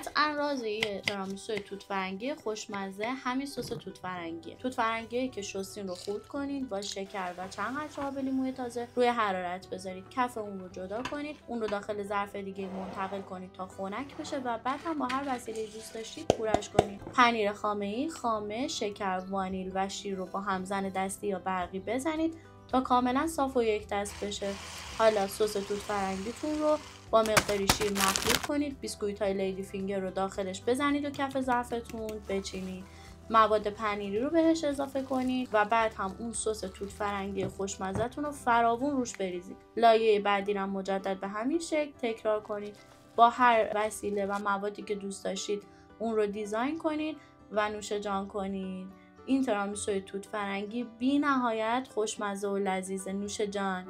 قطعا رازی ترامیسوی توت فرنگی خوشمزه همین سس توت فرنگیه. توت فرنگی که شستین رو خورد کنید، با شکر و چند قطره آب لیموی تازه روی حرارت بذارید. کف اون رو جدا کنید، اون رو داخل ظرف دیگه منتقل کنید تا خنک بشه و بعد هم با هر وسیله دوست داشتید پورش کنید. پنیر خامه‌ای، خامه، شکر، وانیل و شیر رو با همزن دستی یا برقی بزنید تا کاملا صاف و یک دست بشه. حالا سس توت فرنگیتون رو با مقداری شیر مخلوط کنید. بیسکویت های لیدی فینگر رو داخلش بزنید و کف ظرفتون بچینید. مواد پنیری رو بهش اضافه کنید و بعد هم اون سس توت فرنگی خوشمزه‌تون رو فراوون روش بریزید. لایه بعدی رو مجدد به همین شکل تکرار کنید. با هر وسیله و موادی که دوست داشتید اون رو دیزاین کنید و نوش جان کنید. این ترامیسوی توت فرنگی بی نهایت خوشمزه و لذیذ. نوش جان.